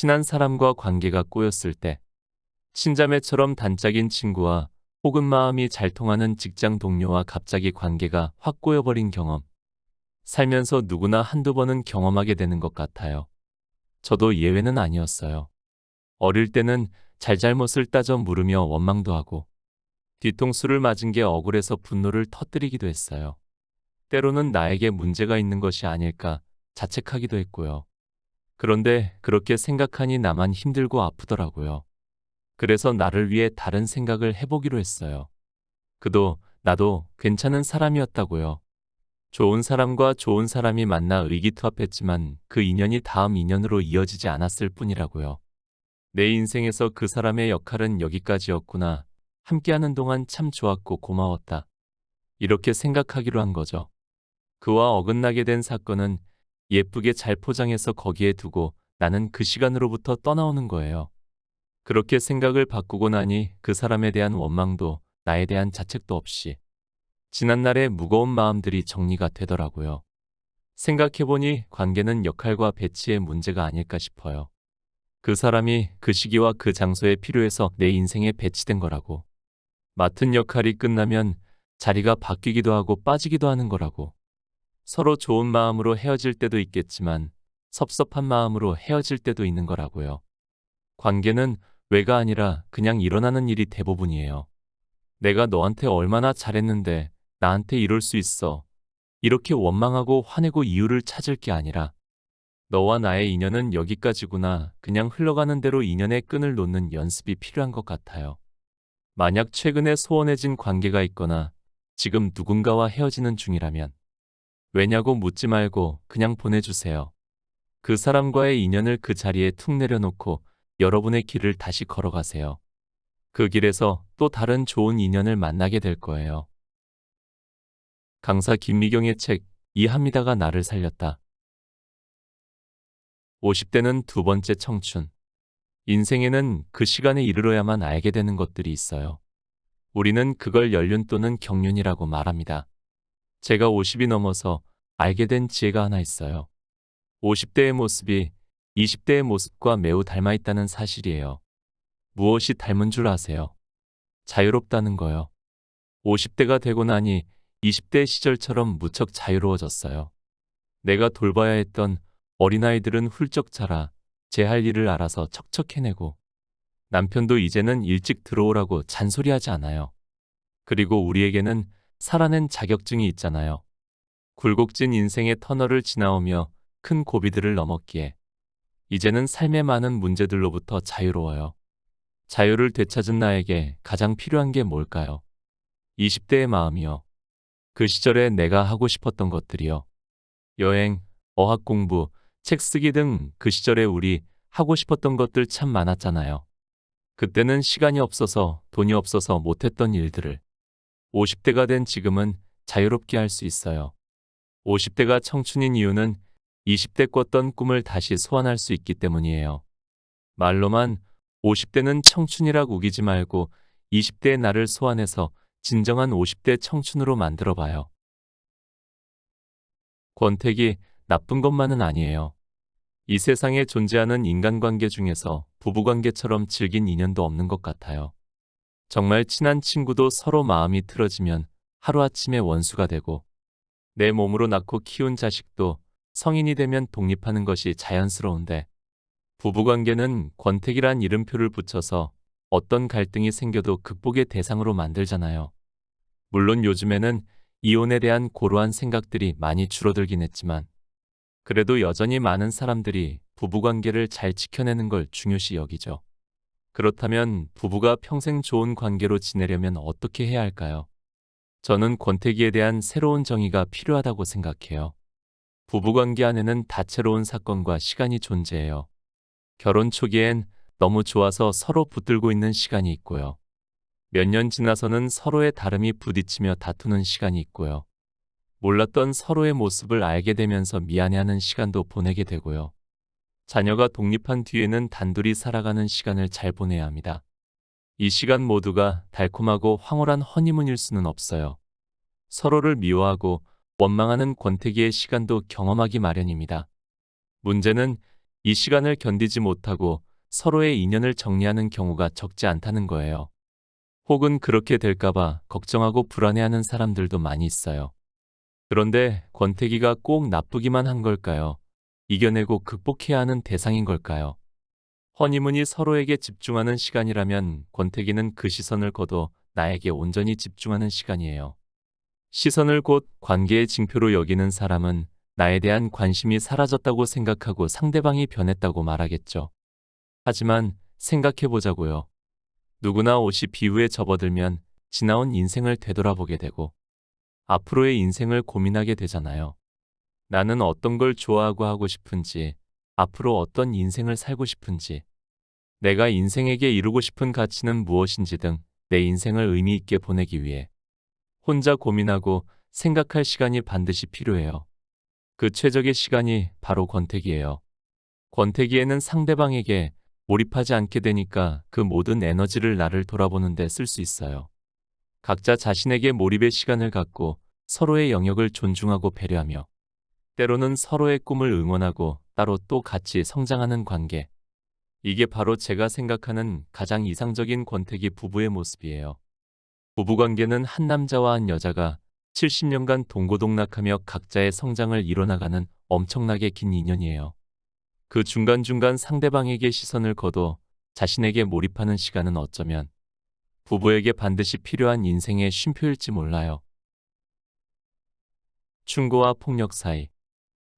친한 사람과 관계가 꼬였을 때, 친자매처럼 단짝인 친구와 혹은 마음이 잘 통하는 직장 동료와 갑자기 관계가 확 꼬여버린 경험. 살면서 누구나 한두 번은 경험하게 되는 것 같아요. 저도 예외는 아니었어요. 어릴 때는 잘잘못을 따져 물으며 원망도 하고, 뒤통수를 맞은 게 억울해서 분노를 터뜨리기도 했어요. 때로는 나에게 문제가 있는 것이 아닐까 자책하기도 했고요. 그런데 그렇게 생각하니 나만 힘들고 아프더라고요. 그래서 나를 위해 다른 생각을 해보기로 했어요. 그도 나도 괜찮은 사람이었다고요. 좋은 사람과 좋은 사람이 만나 의기투합했지만 그 인연이 다음 인연으로 이어지지 않았을 뿐이라고요. 내 인생에서 그 사람의 역할은 여기까지였구나. 함께하는 동안 참 좋았고 고마웠다. 이렇게 생각하기로 한 거죠. 그와 어긋나게 된 사건은 예쁘게 잘 포장해서 거기에 두고 나는 그 시간으로부터 떠나오는 거예요. 그렇게 생각을 바꾸고 나니 그 사람에 대한 원망도 나에 대한 자책도 없이 지난날의 무거운 마음들이 정리가 되더라고요. 생각해보니 관계는 역할과 배치의 문제가 아닐까 싶어요. 그 사람이 그 시기와 그 장소에 필요해서 내 인생에 배치된 거라고. 맡은 역할이 끝나면 자리가 바뀌기도 하고 빠지기도 하는 거라고. 서로 좋은 마음으로 헤어질 때도 있겠지만 섭섭한 마음으로 헤어질 때도 있는 거라고요. 관계는 왜가 아니라 그냥 일어나는 일이 대부분이에요. 내가 너한테 얼마나 잘했는데 나한테 이럴 수 있어. 이렇게 원망하고 화내고 이유를 찾을 게 아니라 너와 나의 인연은 여기까지구나. 그냥 흘러가는 대로 인연의 끈을 놓는 연습이 필요한 것 같아요. 만약 최근에 소원해진 관계가 있거나 지금 누군가와 헤어지는 중이라면 왜냐고 묻지 말고 그냥 보내주세요. 그 사람과의 인연을 그 자리에 툭 내려놓고 여러분의 길을 다시 걸어가세요. 그 길에서 또 다른 좋은 인연을 만나게 될 거예요. 강사 김미경의 책 이합니다가 나를 살렸다. 50대는 두 번째 청춘. 인생에는 그 시간에 이르러야만 알게 되는 것들이 있어요. 우리는 그걸 연륜 또는 경륜이라고 말합니다. 제가 50이 넘어서 알게 된 지혜가 하나 있어요. 50대의 모습이 20대의 모습과 매우 닮아 있다는 사실이에요. 무엇이 닮은 줄 아세요? 자유롭다는 거요. 50대가 되고 나니 20대 시절처럼 무척 자유로워졌어요. 내가 돌봐야 했던 어린아이들은 훌쩍 자라 제 할 일을 알아서 척척 해내고 남편도 이제는 일찍 들어오라고 잔소리하지 않아요. 그리고 우리에게는 살아낸 자격증이 있잖아요. 굴곡진 인생의 터널을 지나오며 큰 고비들을 넘었기에 이제는 삶의 많은 문제들로부터 자유로워요. 자유를 되찾은 나에게 가장 필요한 게 뭘까요? 20대의 마음이요. 그 시절에 내가 하고 싶었던 것들이요. 여행, 어학 공부, 책 쓰기 등 그 시절에 우리 하고 싶었던 것들 참 많았잖아요. 그때는 시간이 없어서 돈이 없어서 못했던 일들을 50대가 된 지금은 자유롭게 할 수 있어요. 50대가 청춘인 이유는 20대 꿨던 꿈을 다시 소환할 수 있기 때문이에요. 말로만 50대는 청춘이라고 우기지 말고 20대의 나를 소환해서 진정한 50대 청춘으로 만들어 봐요. 권태기 나쁜 것만은 아니에요. 이 세상에 존재하는 인간관계 중에서 부부관계처럼 질긴 인연도 없는 것 같아요. 정말 친한 친구도 서로 마음이 틀어지면 하루아침에 원수가 되고 내 몸으로 낳고 키운 자식도 성인이 되면 독립하는 것이 자연스러운데 부부관계는 권태기란 이름표를 붙여서 어떤 갈등이 생겨도 극복의 대상으로 만들잖아요. 물론 요즘에는 이혼에 대한 고루한 생각들이 많이 줄어들긴 했지만 그래도 여전히 많은 사람들이 부부관계를 잘 지켜내는 걸 중요시 여기죠. 그렇다면 부부가 평생 좋은 관계로 지내려면 어떻게 해야 할까요? 저는 권태기에 대한 새로운 정의가 필요하다고 생각해요. 부부관계 안에는 다채로운 사건과 시간이 존재해요. 결혼 초기엔 너무 좋아서 서로 붙들고 있는 시간이 있고요. 몇 년 지나서는 서로의 다름이 부딪히며 다투는 시간이 있고요. 몰랐던 서로의 모습을 알게 되면서 미안해하는 시간도 보내게 되고요. 자녀가 독립한 뒤에는 단둘이 살아가는 시간을 잘 보내야 합니다. 이 시간 모두가 달콤하고 황홀한 허니문일 수는 없어요. 서로를 미워하고 원망하는 권태기의 시간도 경험하기 마련입니다. 문제는 이 시간을 견디지 못하고 서로의 인연을 정리하는 경우가 적지 않다는 거예요. 혹은 그렇게 될까봐 걱정하고 불안해하는 사람들도 많이 있어요. 그런데 권태기가 꼭 나쁘기만 한 걸까요? 이겨내고 극복해야 하는 대상인 걸까요? 허니문이 서로에게 집중하는 시간이라면 권태기는 그 시선을 거둬 나에게 온전히 집중하는 시간이에요. 시선을 곧 관계의 징표로 여기는 사람은 나에 대한 관심이 사라졌다고 생각하고 상대방이 변했다고 말하겠죠. 하지만 생각해보자고요. 누구나 옷이 비우에 접어들면 지나온 인생을 되돌아보게 되고 앞으로의 인생을 고민하게 되잖아요. 나는 어떤 걸 좋아하고 하고 싶은지, 앞으로 어떤 인생을 살고 싶은지, 내가 인생에게 이루고 싶은 가치는 무엇인지 등 내 인생을 의미 있게 보내기 위해 혼자 고민하고 생각할 시간이 반드시 필요해요. 그 최적의 시간이 바로 권태기예요. 권태기에는 상대방에게 몰입하지 않게 되니까 그 모든 에너지를 나를 돌아보는 데 쓸 수 있어요. 각자 자신에게 몰입의 시간을 갖고 서로의 영역을 존중하고 배려하며 때로는 서로의 꿈을 응원하고 따로 또 같이 성장하는 관계. 이게 바로 제가 생각하는 가장 이상적인 권태기 부부의 모습이에요. 부부관계는 한 남자와 한 여자가 70년간 동고동락하며 각자의 성장을 이뤄나가는 엄청나게 긴 인연이에요. 그 중간중간 상대방에게 시선을 거둬 자신에게 몰입하는 시간은 어쩌면 부부에게 반드시 필요한 인생의 쉼표일지 몰라요. 충고와 폭력 사이.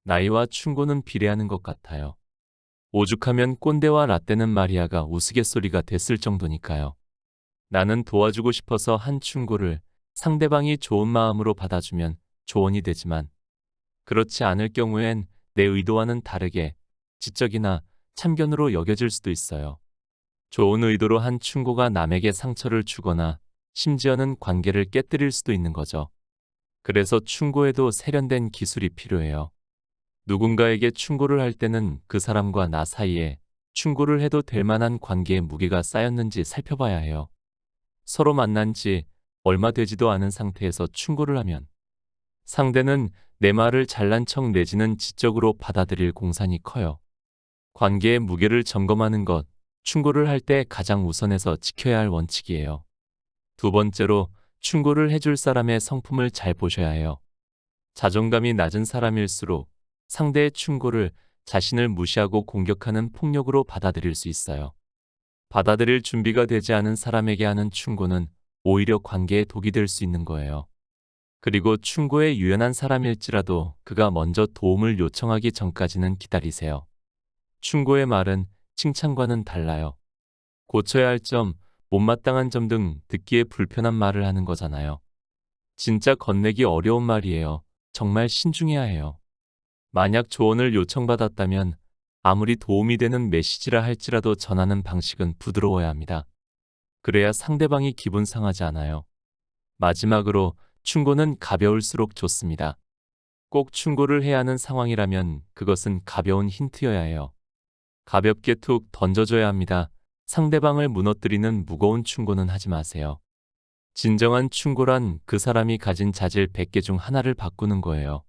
나이와 충고는 비례하는 것 같아요. 오죽하면 꼰대와 라떼는 마리아가 우스갯소리가 됐을 정도니까요. 나는 도와주고 싶어서 한 충고를 상대방이 좋은 마음으로 받아주면 조언이 되지만 그렇지 않을 경우엔 내 의도와는 다르게 지적이나 참견으로 여겨질 수도 있어요. 좋은 의도로 한 충고가 남에게 상처를 주거나 심지어는 관계를 깨뜨릴 수도 있는 거죠. 그래서 충고에도 세련된 기술이 필요해요. 누군가에게 충고를 할 때는 그 사람과 나 사이에 충고를 해도 될 만한 관계의 무게가 쌓였는지 살펴봐야 해요. 서로 만난 지 얼마 되지도 않은 상태에서 충고를 하면 상대는 내 말을 잘난 척 내지는 지적으로 받아들일 공산이 커요. 관계의 무게를 점검하는 것, 충고를 할 때 가장 우선해서 지켜야 할 원칙이에요. 두 번째로 충고를 해줄 사람의 성품을 잘 보셔야 해요. 자존감이 낮은 사람일수록 상대의 충고를 자신을 무시하고 공격하는 폭력으로 받아들일 수 있어요. 받아들일 준비가 되지 않은 사람에게 하는 충고는 오히려 관계에 독이 될 수 있는 거예요. 그리고 충고에 유연한 사람일지라도 그가 먼저 도움을 요청하기 전까지는 기다리세요. 충고의 말은 칭찬과는 달라요. 고쳐야 할 점, 못마땅한 점 등 듣기에 불편한 말을 하는 거잖아요. 진짜 건네기 어려운 말이에요. 정말 신중해야 해요. 만약 조언을 요청받았다면 아무리 도움이 되는 메시지라 할지라도 전하는 방식은 부드러워야 합니다. 그래야 상대방이 기분 상하지 않아요. 마지막으로 충고는 가벼울수록 좋습니다. 꼭 충고를 해야 하는 상황이라면 그것은 가벼운 힌트여야 해요. 가볍게 툭 던져줘야 합니다. 상대방을 무너뜨리는 무거운 충고는 하지 마세요. 진정한 충고란 그 사람이 가진 자질 100개 중 하나를 바꾸는 거예요.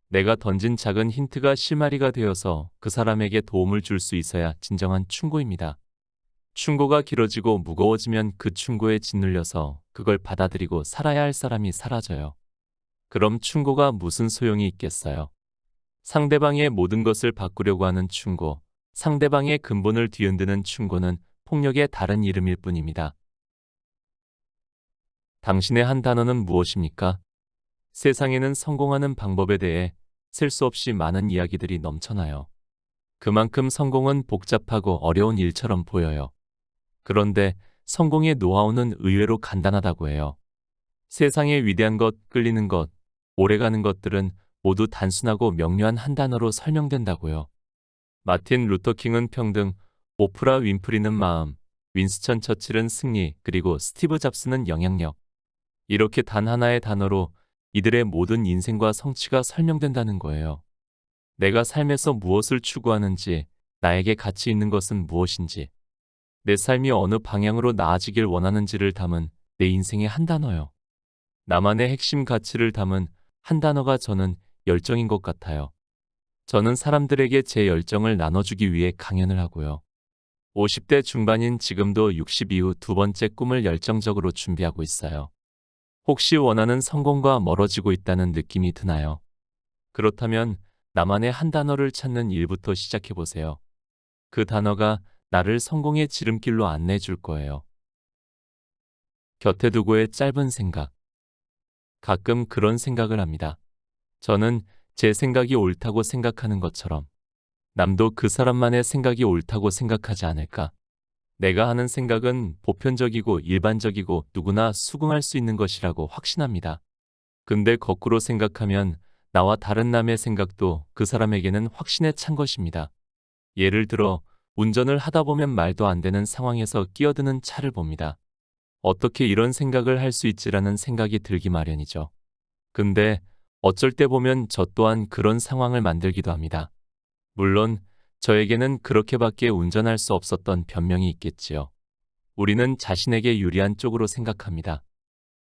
내가 던진 작은 힌트가 실마리가 되어서 그 사람에게 도움을 줄 수 있어야 진정한 충고입니다. 충고가 길어지고 무거워지면 그 충고에 짓눌려서 그걸 받아들이고 살아야 할 사람이 사라져요. 그럼 충고가 무슨 소용이 있겠어요? 상대방의 모든 것을 바꾸려고 하는 충고, 상대방의 근본을 뒤흔드는 충고는 폭력의 다른 이름일 뿐입니다. 당신의 한 단어는 무엇입니까? 세상에는 성공하는 방법에 대해 셀 수 없이 많은 이야기들이 넘쳐나요. 그만큼 성공은 복잡하고 어려운 일처럼 보여요. 그런데 성공의 노하우는 의외로 간단하다고 해요. 세상의 위대한 것, 끌리는 것, 오래가는 것들은 모두 단순하고 명료한 한 단어로 설명된다고요. 마틴 루터킹은 평등, 오프라 윈프리는 마음, 윈스턴 처칠은 승리, 그리고 스티브 잡스는 영향력. 이렇게 단 하나의 단어로 이들의 모든 인생과 성취가 설명된다는 거예요. 내가 삶에서 무엇을 추구하는지, 나에게 가치 있는 것은 무엇인지, 내 삶이 어느 방향으로 나아지길 원하는지를 담은 내 인생의 한 단어요. 나만의 핵심 가치를 담은 한 단어가 저는 열정인 것 같아요. 저는 사람들에게 제 열정을 나눠주기 위해 강연을 하고요. 50대 중반인 지금도 60 이후 두 번째 꿈을 열정적으로 준비하고 있어요. 혹시 원하는 성공과 멀어지고 있다는 느낌이 드나요? 그렇다면 나만의 한 단어를 찾는 일부터 시작해 보세요. 그 단어가 나를 성공의 지름길로 안내해 줄 거예요. 곁에 두고의 짧은 생각. 가끔 그런 생각을 합니다. 저는 제 생각이 옳다고 생각하는 것처럼 남도 그 사람만의 생각이 옳다고 생각하지 않을까? 내가 하는 생각은 보편적이고 일반적이고 누구나 수긍할 수 있는 것이라고 확신합니다. 근데 거꾸로 생각하면 나와 다른 남의 생각도 그 사람에게는 확신에 찬 것입니다. 예를 들어 운전을 하다 보면 말도 안 되는 상황에서 끼어드는 차를 봅니다. 어떻게 이런 생각을 할 수 있지라는 생각이 들기 마련이죠. 근데 어쩔 때 보면 저 또한 그런 상황을 만들기도 합니다. 물론 저에게는 그렇게밖에 운전할 수 없었던 변명이 있겠지요. 우리는 자신에게 유리한 쪽으로 생각합니다.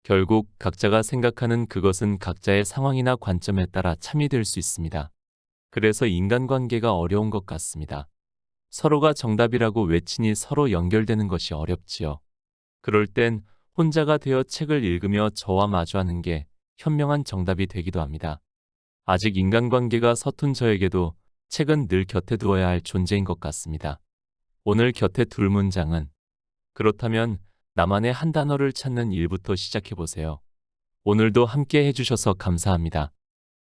결국 각자가 생각하는 그것은 각자의 상황이나 관점에 따라 참이 될 수 있습니다. 그래서 인간관계가 어려운 것 같습니다. 서로가 정답이라고 외치니 서로 연결되는 것이 어렵지요. 그럴 땐 혼자가 되어 책을 읽으며 저와 마주하는 게 현명한 정답이 되기도 합니다. 아직 인간관계가 서툰 저에게도 책은 늘 곁에 두어야 할 존재인 것 같습니다. 오늘 곁에 둘 문장은 그렇다면 나만의 한 단어를 찾는 일부터 시작해 보세요. 오늘도 함께 해주셔서 감사합니다.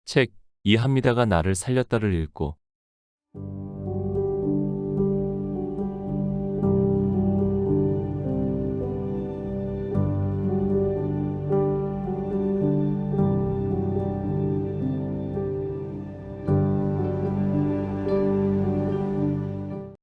책 이합니다가 나를 살렸다를 읽고